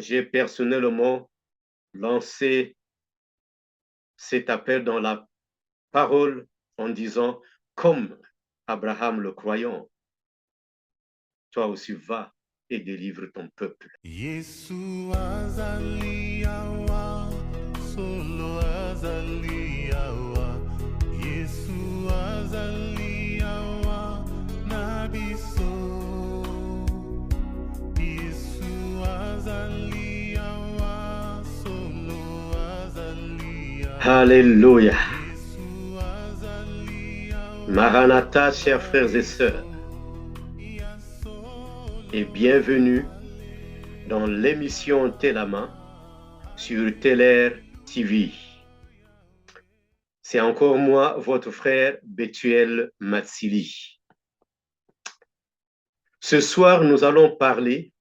J'ai personnellement lancé cet appel dans la parole en disant, comme Abraham le croyant, toi aussi va et délivre ton peuple. Yesu azaliawa, solo azaliawa. Yesu azaliawa, nabiso. Yesu azaliawa, solo azaliawa. Alléluia. Yesu azaliawa. Maranatha, chers frères et sœurs, et bienvenue dans l'émission Telama sur Teler TV. C'est encore moi, votre frère Bethuel Matsili. Ce soir, nous allons parler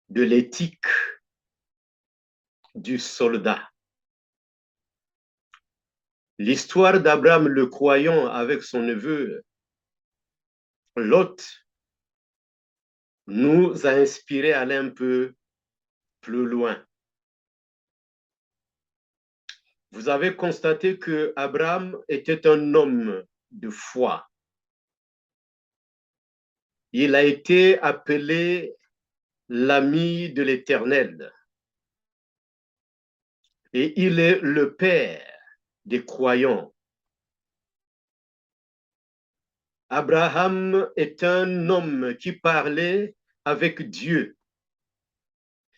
de l'éthique du soldat. L'histoire d'Abraham le croyant avec son neveu Lot nous a inspiré à aller un peu plus loin. Vous avez constaté que Abraham était un homme de foi. Il a été appelé l'ami de l'Éternel. Et il est le père des croyants. Abraham est un homme qui parlait avec Dieu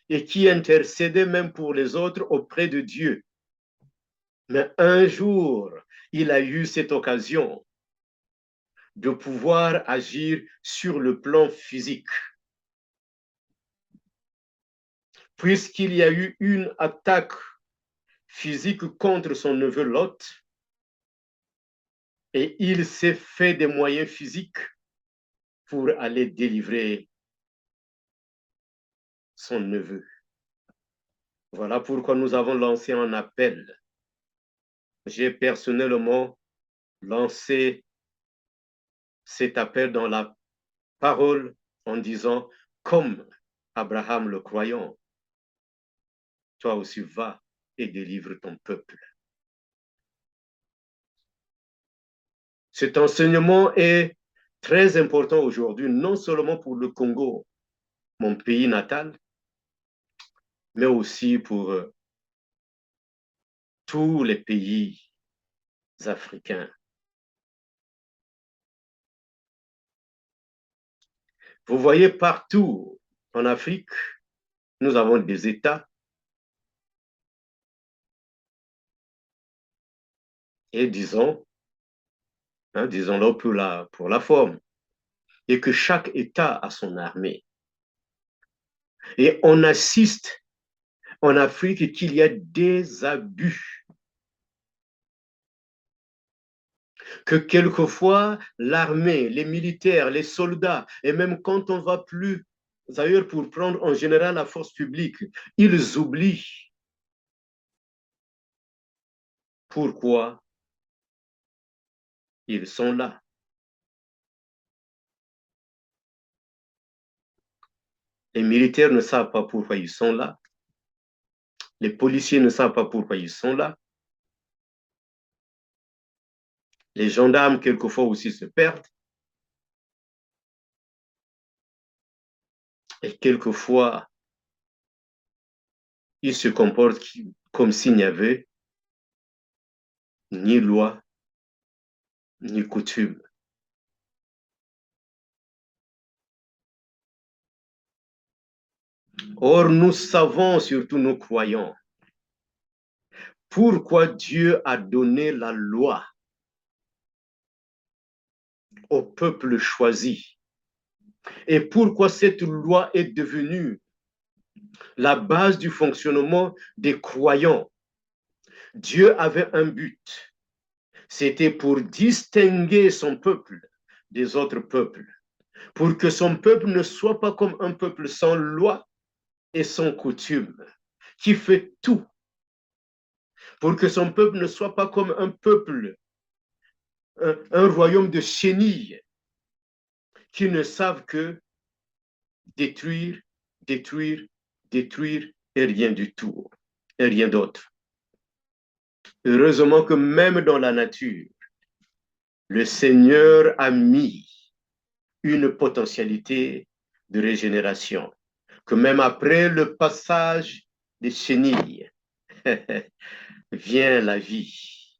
et qui intercédait même pour les autres auprès de Dieu. Mais un jour, il a eu cette occasion de pouvoir agir sur le plan physique. Puisqu'il y a eu une attaque physique contre son neveu Lot, et il s'est fait des moyens physiques pour aller délivrer son neveu. Voilà pourquoi nous avons lancé un appel. J'ai personnellement lancé cet appel dans la parole en disant, comme Abraham le croyant, toi aussi va et délivre ton peuple. Cet enseignement est très important aujourd'hui, non seulement pour le Congo, mon pays natal, mais aussi pour tous les pays africains. Vous voyez, partout en Afrique, nous avons des États et disons-le pour la forme, et que chaque État a son armée. Et on assiste en Afrique qu'il y a des abus, que quelquefois l'armée, les militaires, les soldats, et même quand on va plus ailleurs pour prendre en général la force publique, ils oublient pourquoi ils sont là. Les militaires ne savent pas pourquoi ils sont là. Les policiers ne savent pas pourquoi ils sont là. Les gendarmes, quelquefois, aussi se perdent. Et quelquefois, ils se comportent comme s'il n'y avait ni loi, ni coutume. Or, nous savons, surtout nous croyons, pourquoi Dieu a donné la loi au peuple choisi et pourquoi cette loi est devenue la base du fonctionnement des croyants. Dieu avait un but, c'était pour distinguer son peuple des autres peuples, pour que son peuple ne soit pas comme un peuple sans loi et sans coutume, qui fait tout, pour que son peuple ne soit pas comme un peuple, un royaume de chenilles, qui ne savent que détruire, détruire, détruire et rien du tout, et rien d'autre. Heureusement que même dans la nature, le Seigneur a mis une potentialité de régénération, que même après le passage des chenilles, vient la vie,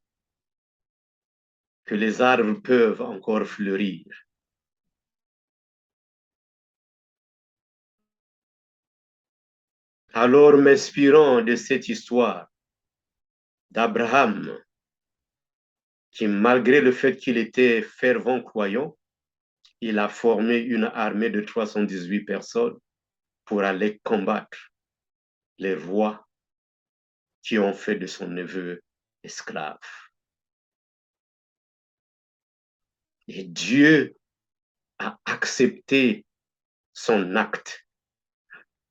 que les arbres peuvent encore fleurir. Alors, m'inspirant de cette histoire d'Abraham, qui malgré le fait qu'il était fervent croyant, il a formé une armée de 318 personnes pour aller combattre les rois qui ont fait de son neveu esclave. Et Dieu a accepté son acte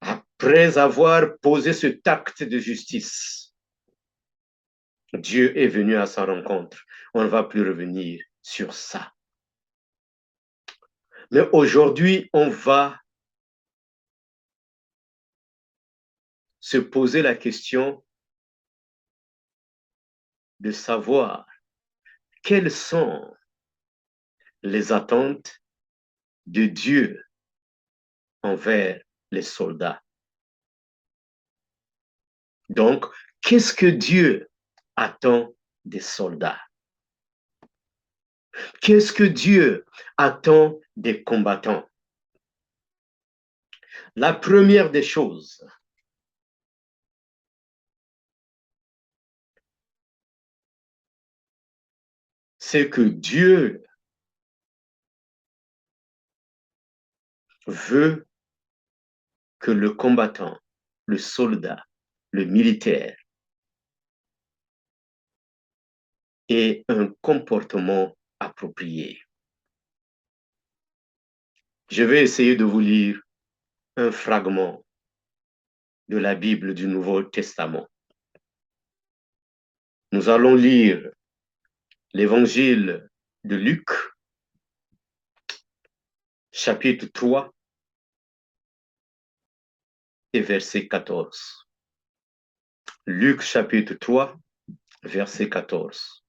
après avoir posé cet acte de justice. Dieu est venu à sa rencontre. On ne va plus revenir sur ça. Mais aujourd'hui, on va se poser la question de savoir quelles sont les attentes de Dieu envers les soldats. Donc, qu'est-ce que Dieu attend des soldats? Qu'est-ce que Dieu attend des combattants? La première des choses, c'est que Dieu veut que le combattant, le soldat, le militaire ait un comportement approprié. Je vais essayer de vous lire un fragment de la Bible du Nouveau Testament. Nous allons lire l'évangile de Luc, chapitre 3 et verset 14. Luc, chapitre 3, verset 14.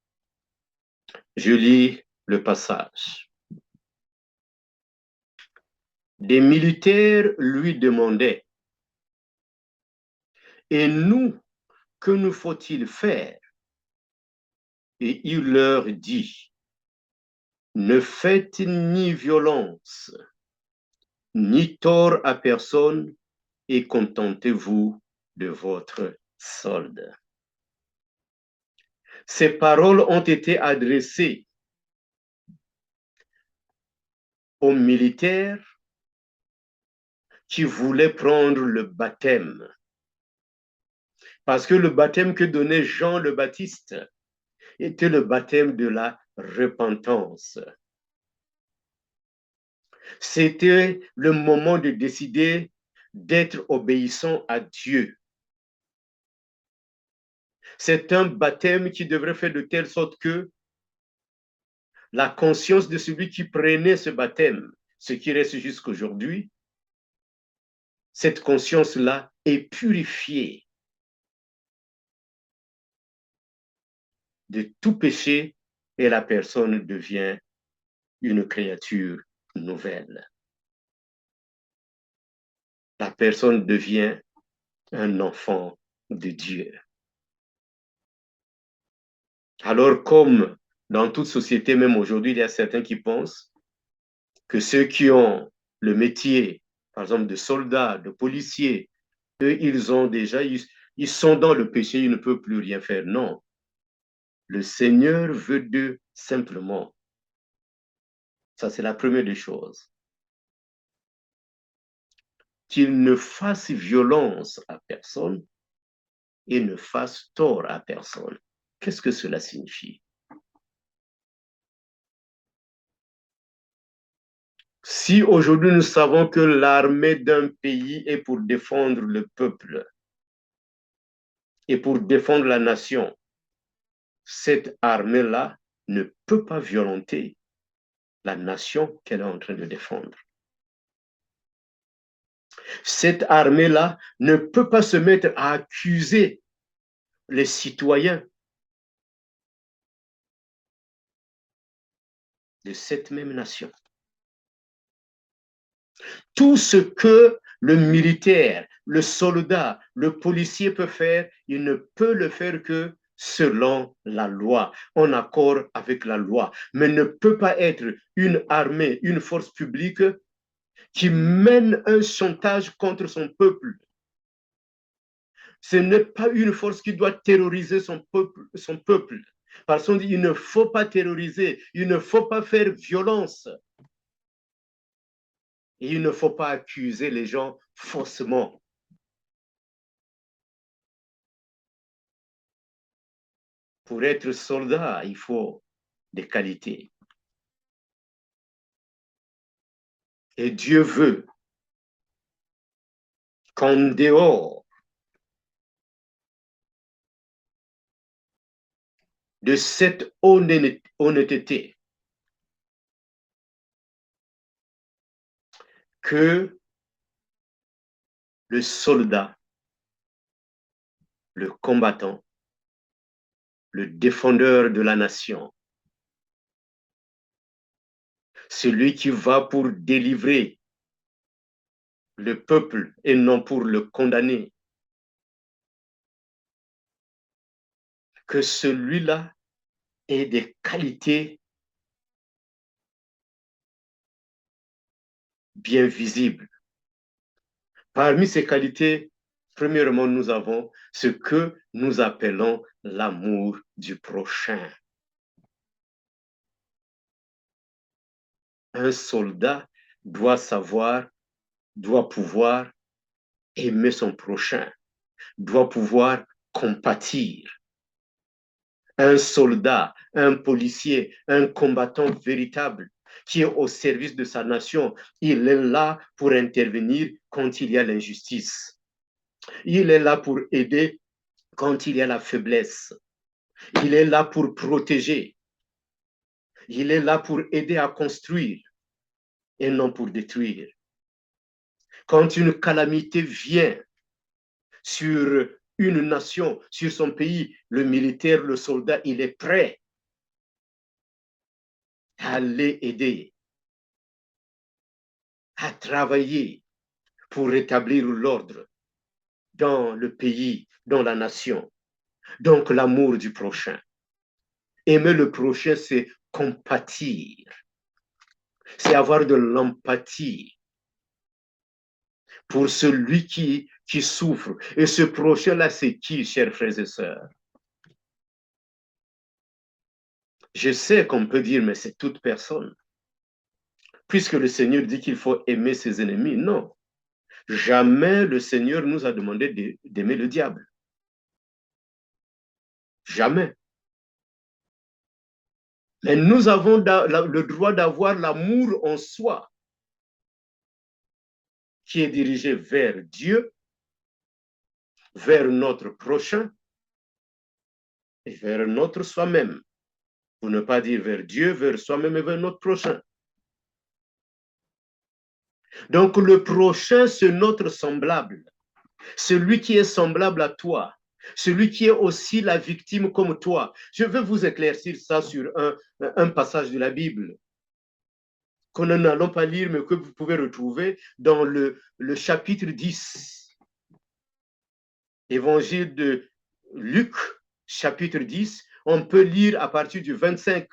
Je lis le passage. Des militaires lui demandaient, « Et nous, que nous faut-il faire ?» Et il leur dit, « Ne faites ni violence, ni tort à personne, et contentez-vous de votre solde. » Ces paroles ont été adressées aux militaires qui voulaient prendre le baptême. Parce que le baptême que donnait Jean le Baptiste était le baptême de la repentance. C'était le moment de décider d'être obéissant à Dieu. C'est un baptême qui devrait faire de telle sorte que la conscience de celui qui prenait ce baptême, ce qui reste jusqu'aujourd'hui, cette conscience-là est purifiée de tout péché et la personne devient une créature nouvelle. La personne devient un enfant de Dieu. Alors, comme dans toute société, même aujourd'hui, il y a certains qui pensent que ceux qui ont le métier, par exemple, de soldats, de policiers, eux, ils sont dans le péché, ils ne peuvent plus rien faire. Non. Le Seigneur veut d'eux simplement. Ça, c'est la première des choses. Qu'ils ne fassent violence à personne et ne fassent tort à personne. Qu'est-ce que cela signifie? Si aujourd'hui nous savons que l'armée d'un pays est pour défendre le peuple et pour défendre la nation, cette armée-là ne peut pas violenter la nation qu'elle est en train de défendre. Cette armée-là ne peut pas se mettre à accuser les citoyens de cette même nation. Tout ce que le militaire, le soldat, le policier peut faire, il ne peut le faire que selon la loi, en accord avec la loi, mais ne peut pas être une armée, une force publique qui mène un chantage contre son peuple. Ce n'est pas une force qui doit terroriser son peuple. Parce qu'on dit, il ne faut pas terroriser, il ne faut pas faire violence. Et il ne faut pas accuser les gens faussement. Pour être soldat, il faut des qualités. Et Dieu veut qu'en dehors de cette honnêteté, que le soldat, le combattant, le défendeur de la nation, celui qui va pour délivrer le peuple et non pour le condamner, que celui-là ait des qualités bien visibles. Parmi ces qualités, premièrement, nous avons ce que nous appelons l'amour du prochain. Un soldat doit savoir, doit pouvoir aimer son prochain, doit pouvoir compatir. Un soldat, un policier, un combattant véritable qui est au service de sa nation, il est là pour intervenir quand il y a l'injustice. Il est là pour aider quand il y a la faiblesse. Il est là pour protéger. Il est là pour aider à construire et non pour détruire. Quand une calamité vient sur une nation, sur son pays, le militaire, le soldat, il est prêt à aller aider, à travailler pour rétablir l'ordre dans le pays, dans la nation. Donc l'amour du prochain. Aimer le prochain, c'est compatir. C'est avoir de l'empathie pour celui qui souffre. Et ce prochain-là, c'est qui, chers frères et sœurs? Je sais qu'on peut dire, mais c'est toute personne. Puisque le Seigneur dit qu'il faut aimer ses ennemis. Non. Jamais le Seigneur nous a demandé d'aimer le diable. Jamais. Mais nous avons le droit d'avoir l'amour en soi qui est dirigé vers Dieu, vers notre prochain et vers notre soi-même. Pour ne pas dire vers Dieu, vers soi-même et vers notre prochain. Donc le prochain, c'est notre semblable. Celui qui est semblable à toi. Celui qui est aussi la victime comme toi. Je vais vous éclaircir ça sur un passage de la Bible que nous n'allons pas lire, mais que vous pouvez retrouver dans le chapitre 10. Évangile de Luc, chapitre 10, on peut lire à partir du 25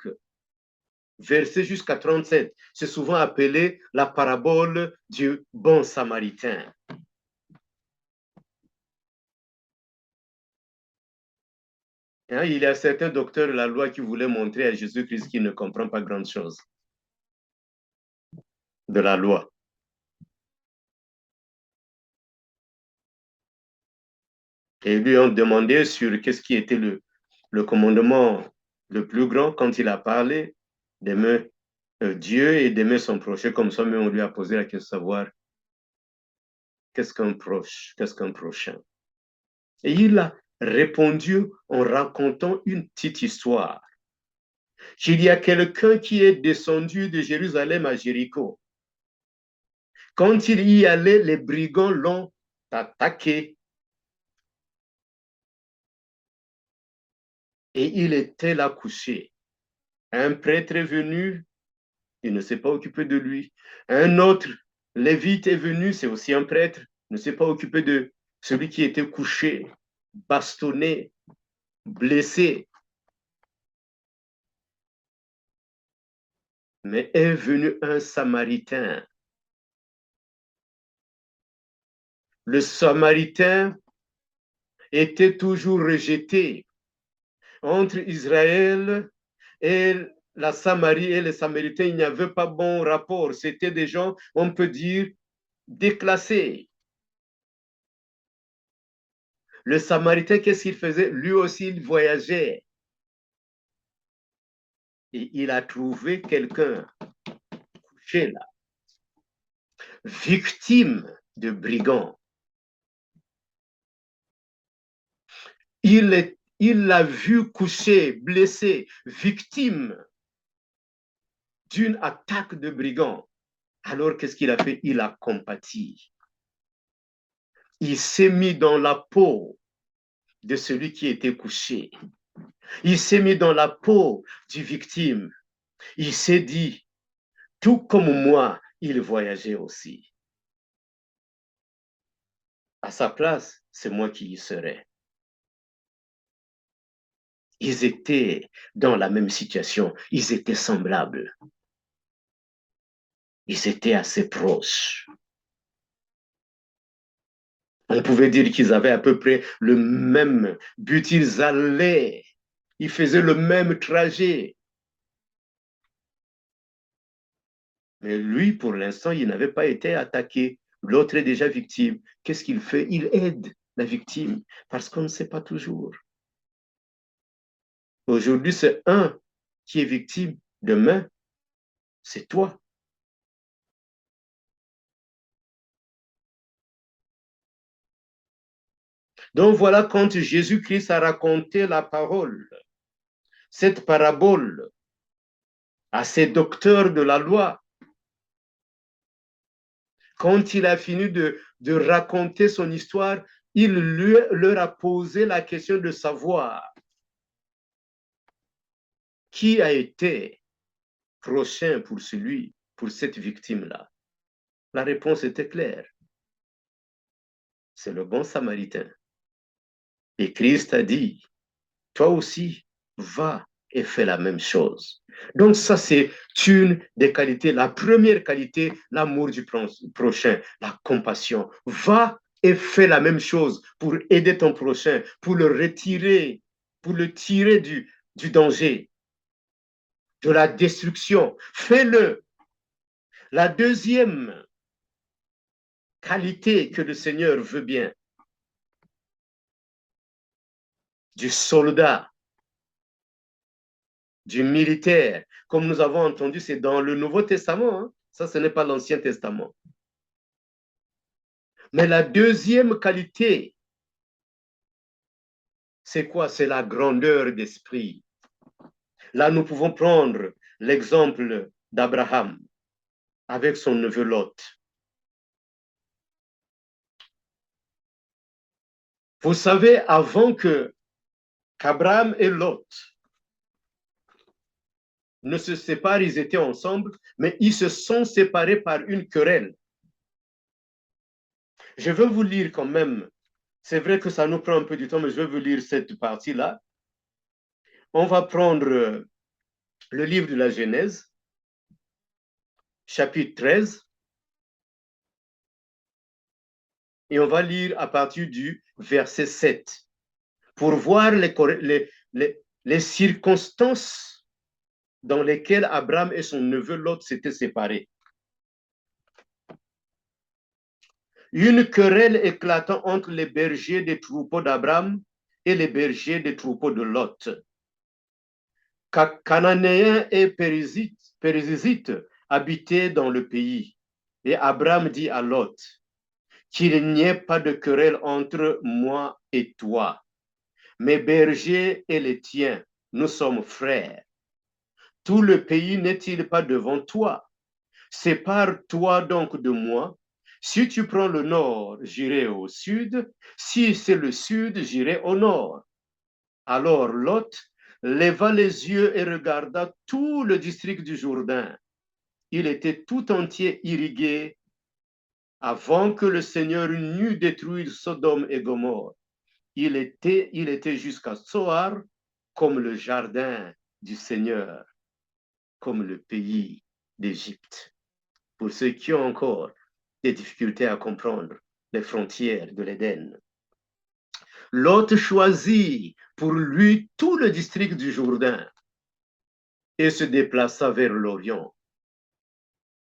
verset jusqu'à 37. C'est souvent appelé la parabole du bon samaritain. Hein, il y a certains docteurs de la loi qui voulaient montrer à Jésus-Christ qu'il ne comprend pas grand-chose de la loi. Et lui ont demandé sur qu'est-ce qui était le commandement le plus grand quand il a parlé d'aimer Dieu et d'aimer son prochain comme ça, mais on lui a posé la question de savoir qu'est-ce qu'un proche, qu'est-ce qu'un prochain. Et il a répondu en racontant une petite histoire. Qu'il y a quelqu'un qui est descendu de Jérusalem à Jéricho. Quand il y allait, les brigands l'ont attaqué. Et il était là couché. Un prêtre est venu, il ne s'est pas occupé de lui. Un autre lévite est venu, c'est aussi un prêtre, ne s'est pas occupé de celui qui était couché, bastonné, blessé. Mais est venu un Samaritain. Le Samaritain était toujours rejeté entre Israël et la Samarie et les Samaritains. Il n'y avait pas bon rapport. C'était des gens, on peut dire, déclassés. Le Samaritain, qu'est-ce qu'il faisait? Lui aussi, il voyageait. Et il a trouvé quelqu'un couché là, victime de brigands. Il l'a vu couché, blessé, victime d'une attaque de brigands. Alors, qu'est-ce qu'il a fait? Il a compati. Il s'est mis dans la peau de celui qui était couché. Il s'est mis dans la peau du victime. Il s'est dit, tout comme moi, il voyageait aussi. À sa place, c'est moi qui y serais. Ils étaient dans la même situation. Ils étaient semblables. Ils étaient assez proches. On pouvait dire qu'ils avaient à peu près le même but. Ils faisaient le même trajet. Mais lui, pour l'instant, il n'avait pas été attaqué. L'autre est déjà victime. Qu'est-ce qu'il fait? Il aide la victime parce qu'on ne sait pas toujours. Aujourd'hui, c'est un qui est victime. Demain, c'est toi. Donc voilà, quand Jésus-Christ a raconté la parole, cette parabole à ces docteurs de la loi, quand il a fini de raconter son histoire, il leur a posé la question de savoir qui a été prochain pour cette victime-là. La réponse était claire. C'est le bon Samaritain. Et Christ a dit, toi aussi, va et fais la même chose. Donc ça, c'est une des qualités. La première qualité, l'amour du prochain, la compassion. Va et fais la même chose pour aider ton prochain, pour le retirer, pour le tirer du danger, de la destruction. Fais-le. La deuxième qualité que le Seigneur veut bien, du soldat, du militaire, comme nous avons entendu, c'est dans le Nouveau Testament. Hein? Ça, ce n'est pas l'Ancien Testament. Mais la deuxième qualité, c'est quoi? C'est la grandeur d'esprit. Là, nous pouvons prendre l'exemple d'Abraham avec son neveu Lot. Vous savez, avant qu'Abraham et Lot ne se séparent, ils étaient ensemble, mais ils se sont séparés par une querelle. Je veux vous lire quand même. C'est vrai que ça nous prend un peu du temps, mais je vais vous lire cette partie-là. On va prendre le livre de la Genèse, chapitre 13, et on va lire à partir du verset 7 pour voir les circonstances dans lesquelles Abraham et son neveu Lot s'étaient séparés. Une querelle éclatant entre les bergers des troupeaux d'Abraham et les bergers des troupeaux de Lot. Cananéens et Périsites habitaient dans le pays. Et Abraham dit à Lot, qu'il n'y ait pas de querelle entre moi et toi. Mes bergers et les tiens, nous sommes frères. Tout le pays n'est-il pas devant toi? Sépare-toi donc de moi Si tu prends le nord, j'irai au sud. Si c'est le sud, j'irai au nord. Alors Lot leva les yeux et regarda tout le district du Jourdain. Il était tout entier irrigué avant que le Seigneur n'eût détruit Sodome et Gomorrhe. Il était jusqu'à Tsoar comme le jardin du Seigneur, comme le pays d'Égypte. Pour ceux qui ont encore des difficultés à comprendre les frontières de l'Éden. Lot choisit pour lui tout le district du Jourdain et se déplaça vers l'Orient.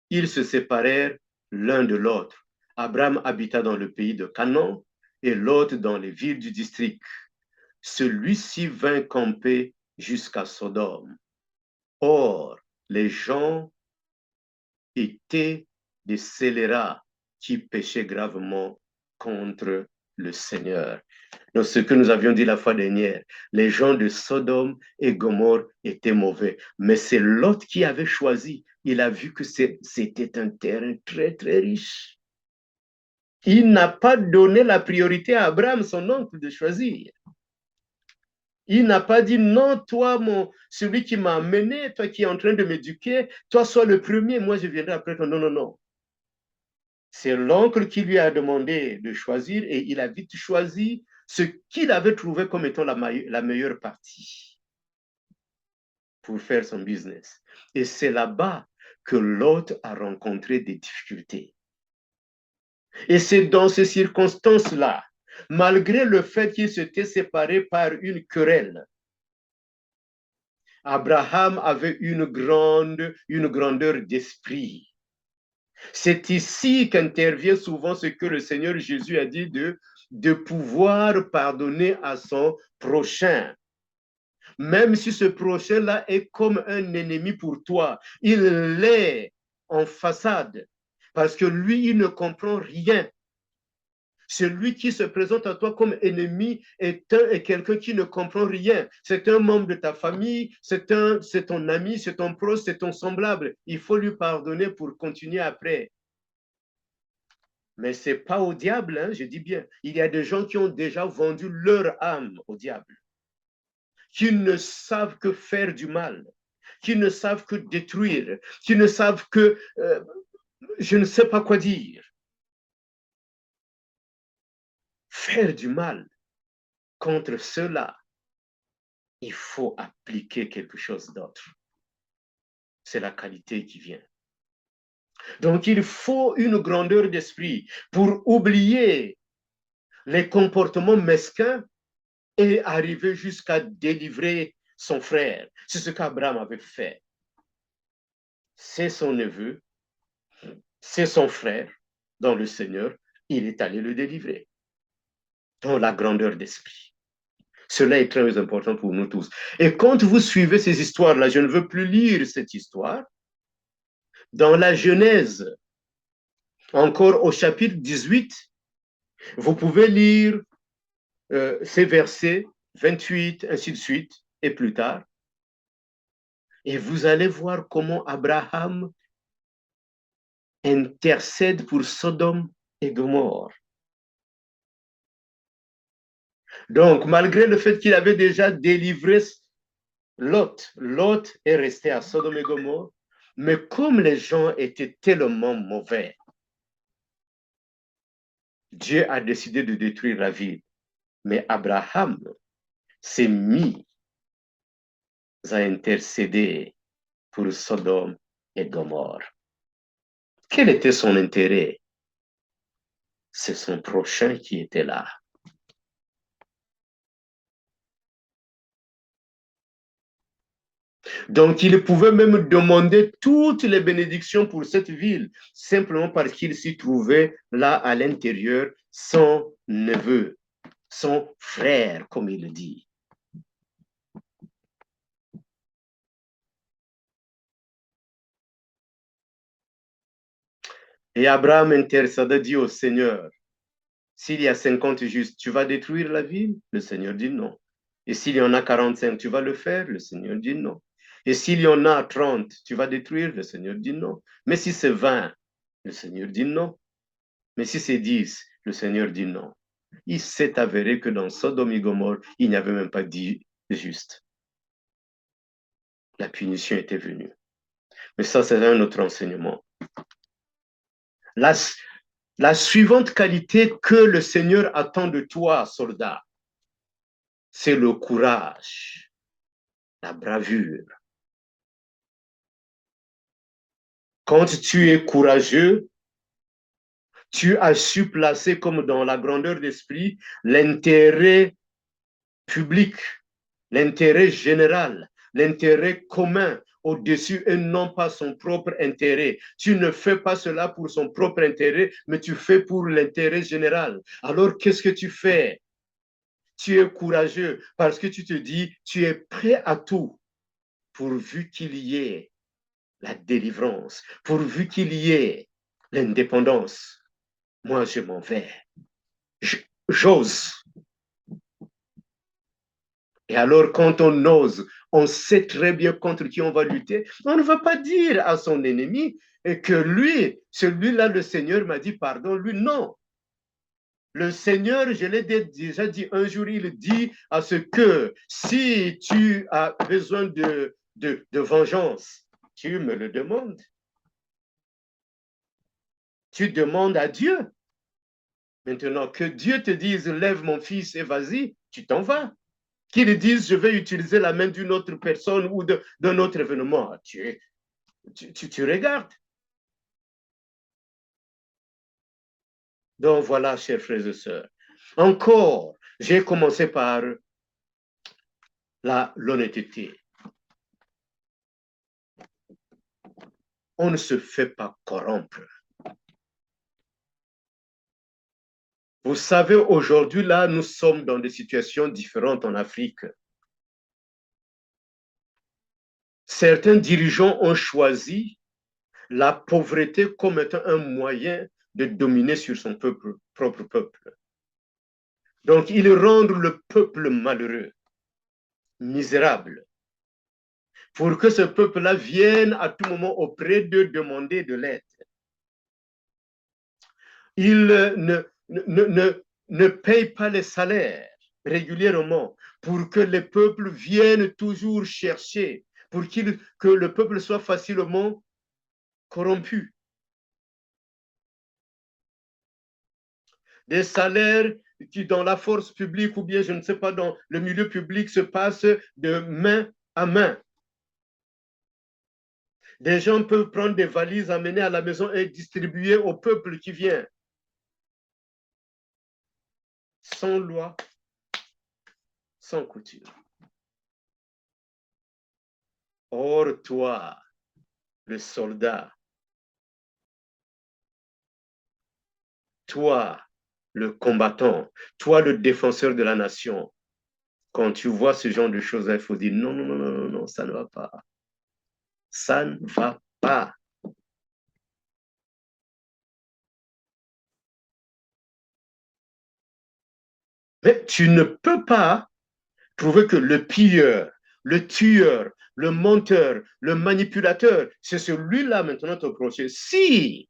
Ils se séparèrent l'un de l'autre. Abraham habita dans le pays de Canaan et Lot dans les villes du district. Celui-ci vint camper jusqu'à Sodome. Or, les gens étaient des scélérats qui péchaient gravement contre le Seigneur. Donc, ce que nous avions dit la fois dernière, les gens de Sodome et Gomorrhe étaient mauvais, mais c'est Lot qui avait choisi. Il a vu que c'était un terrain très, très riche. Il n'a pas donné la priorité à Abraham, son oncle, de choisir. Il n'a pas dit non, toi, celui qui m'a amené, toi qui es en train de m'éduquer, toi sois le premier, moi je viendrai après toi. Non, non, non. C'est l'oncle qui lui a demandé de choisir et il a vite choisi ce qu'il avait trouvé comme étant la meilleure partie pour faire son business. Et c'est là-bas que Lot a rencontré des difficultés. Et c'est dans ces circonstances-là, malgré le fait qu'ils s'étaient séparés par une querelle, Abraham avait une grandeur d'esprit. C'est ici qu'intervient souvent ce que le Seigneur Jésus a dit de pouvoir pardonner à son prochain. Même si ce prochain-là est comme un ennemi pour toi, il l'est en façade, parce que lui, il ne comprend rien. Celui qui se présente à toi comme ennemi est quelqu'un qui ne comprend rien. C'est un membre de ta famille, c'est ton ami, c'est ton proche, c'est ton semblable. Il faut lui pardonner pour continuer après. Mais ce n'est pas au diable, hein, je dis bien. Il y a des gens qui ont déjà vendu leur âme au diable, qui ne savent que faire du mal, qui ne savent que détruire, qui ne savent que je ne sais pas quoi dire. Faire du mal contre cela, il faut appliquer quelque chose d'autre. C'est la qualité qui vient. Donc, il faut une grandeur d'esprit pour oublier les comportements mesquins et arriver jusqu'à délivrer son frère. C'est ce qu'Abraham avait fait. C'est son neveu, c'est son frère dans le Seigneur. Il est allé le délivrer. Donc, la grandeur d'esprit. Cela est très important pour nous tous. Et quand vous suivez ces histoires-là, je ne veux plus lire cette histoire. Dans la Genèse, encore au chapitre 18, vous pouvez lire ces versets 28, ainsi de suite, et plus tard. Et vous allez voir comment Abraham intercède pour Sodome et Gomorrhe. Donc, malgré le fait qu'il avait déjà délivré Lot est resté à Sodome et Gomorrhe, mais comme les gens étaient tellement mauvais, Dieu a décidé de détruire la ville. Mais Abraham s'est mis à intercéder pour Sodome et Gomorrhe. Quel était son intérêt? C'est son prochain qui était là. Donc, il pouvait même demander toutes les bénédictions pour cette ville, simplement parce qu'il s'y trouvait là à l'intérieur, son neveu, son frère, comme il dit. Et Abraham intercéda, dit au Seigneur, s'il y a 50 justes, tu vas détruire la ville? Le Seigneur dit non. Et s'il y en a 45, tu vas le faire? Le Seigneur dit non. Et s'il y en a 30, tu vas détruire? Le Seigneur dit non. Mais si c'est 20, le Seigneur dit non. Mais si c'est 10, le Seigneur dit non. Il s'est avéré que dans Sodome et Gomorrhe, il n'y avait même pas 10 justes. La punition était venue. Mais ça, c'est un autre enseignement. La suivante qualité que le Seigneur attend de toi, soldat, c'est le courage, la bravure. Quand tu es courageux, tu as su placer comme dans la grandeur d'esprit l'intérêt public, l'intérêt général, l'intérêt commun au-dessus et non pas son propre intérêt. Tu ne fais pas cela pour son propre intérêt, mais tu fais pour l'intérêt général. Alors, qu'est-ce que tu fais? Tu es courageux parce que tu te dis, tu es prêt à tout pourvu qu'il y ait la délivrance, pourvu qu'il y ait l'indépendance. Moi, je m'en vais. J'ose. Et alors, quand on ose, on sait très bien contre qui on va lutter. On ne va pas dire à son ennemi que lui, celui-là, le Seigneur m'a dit pardon. Lui, non. Le Seigneur, je l'ai déjà dit un jour, il dit à ce que si tu as besoin de vengeance, tu me le demandes. Tu demandes à Dieu. Maintenant, que Dieu te dise, lève mon fils et vas-y, tu t'en vas. Qu'il dise, je vais utiliser la main d'une autre personne ou d'un autre événement. Tu regardes. Donc voilà, chers frères et sœurs. Encore, j'ai commencé par l'honnêteté. On ne se fait pas corrompre. Vous savez, aujourd'hui, là, nous sommes dans des situations différentes en Afrique. Certains dirigeants ont choisi la pauvreté comme étant un moyen de dominer sur son propre peuple. Donc, ils rendent le peuple malheureux, misérable, pour que ce peuple-là vienne à tout moment auprès d'eux demander de l'aide. Ils ne payent pas les salaires régulièrement pour que les peuples viennent toujours chercher, pour que le peuple soit facilement corrompu. Des salaires qui, dans la force publique ou bien, je ne sais pas, dans le milieu public, se passent de main à main. Des gens peuvent prendre des valises, amener à la maison et distribuer au peuple qui vient. Sans loi, sans couture. Or, toi, le soldat, toi, le combattant, toi, le défenseur de la nation, quand tu vois ce genre de choses, il faut dire non, non, non, non, non, ça ne va pas. Ça ne va pas. Mais tu ne peux pas trouver que le pilleur, le tueur, le menteur, le manipulateur, c'est celui-là maintenant ton prochain. Si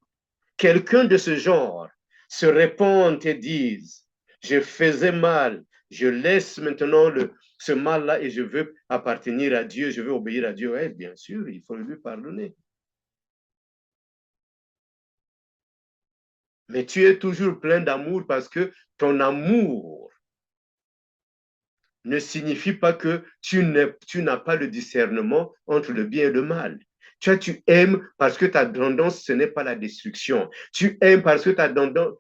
quelqu'un de ce genre se répand et dise, je faisais mal, je laisse maintenant ce mal-là et je veux appartenir à Dieu, je veux obéir à Dieu, bien sûr, il faut lui pardonner. Mais tu es toujours plein d'amour parce que ton amour ne signifie pas que tu n'as pas le discernement entre le bien et le mal. Tu aimes parce que ta tendance, ce n'est pas la destruction. Tu aimes parce que ta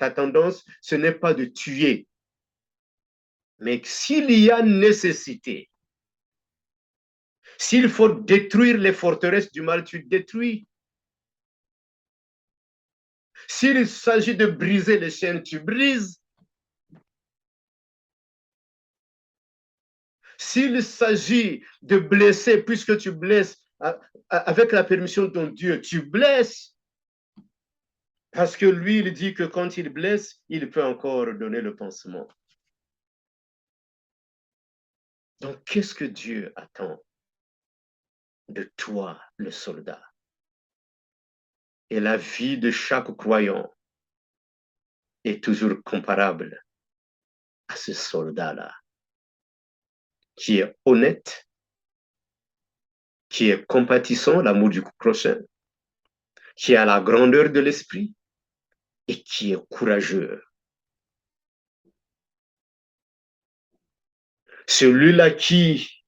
tendance, ce n'est pas de tuer. Mais s'il y a nécessité, s'il faut détruire les forteresses du mal, tu détruis. S'il s'agit de briser les chaînes, tu brises. S'il s'agit de blesser, puisque tu blesses avec la permission de ton Dieu, tu blesses. Parce que lui, il dit que quand il blesse, il peut encore donner le pansement. Donc, qu'est-ce que Dieu attend de toi, le soldat? Et la vie de chaque croyant est toujours comparable à ce soldat-là, qui est honnête, qui est compatissant, l'amour du prochain, qui a la grandeur de l'esprit et qui est courageux. Celui-là qui,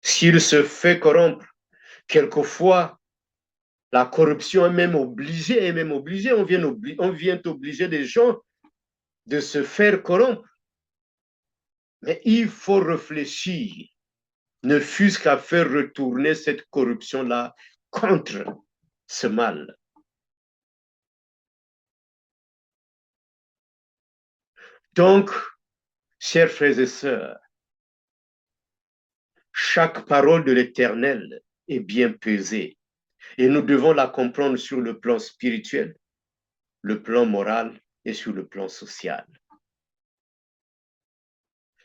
s'il se fait corrompre, quelquefois, la corruption est même obligée, on vient obliger les gens de se faire corrompre. Mais il faut réfléchir, ne fût-ce qu'à faire retourner cette corruption-là contre ce mal. Donc, chers frères et sœurs, chaque parole de l'Éternel est bien pesée et nous devons la comprendre sur le plan spirituel, le plan moral et sur le plan social.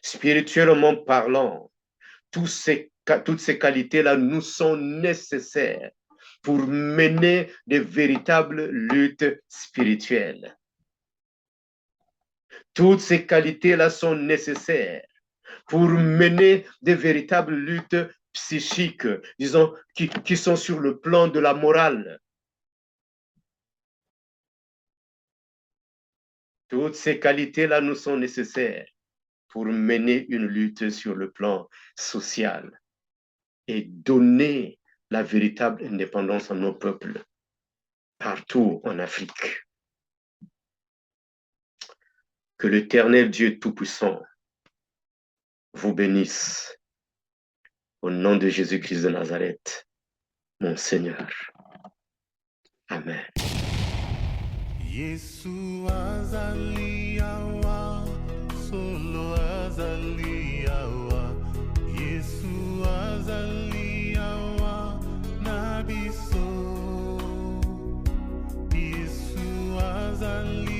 Spirituellement parlant, toutes ces qualités-là nous sont nécessaires pour mener de véritables luttes spirituelles. Toutes ces qualités-là sont nécessaires pour mener de véritables luttes psychiques, disons, qui sont sur le plan de la morale. Toutes ces qualités-là nous sont nécessaires pour mener une lutte sur le plan social et donner la véritable indépendance à nos peuples partout en Afrique. Que l'Éternel Dieu Tout-Puissant vous bénisse. Au nom de Jésus-Christ de Nazareth, mon Seigneur. Amen. Yesu azaliawa, solo azaliawa. Yesu azaliawa, nabiso. Yesu azaliawa.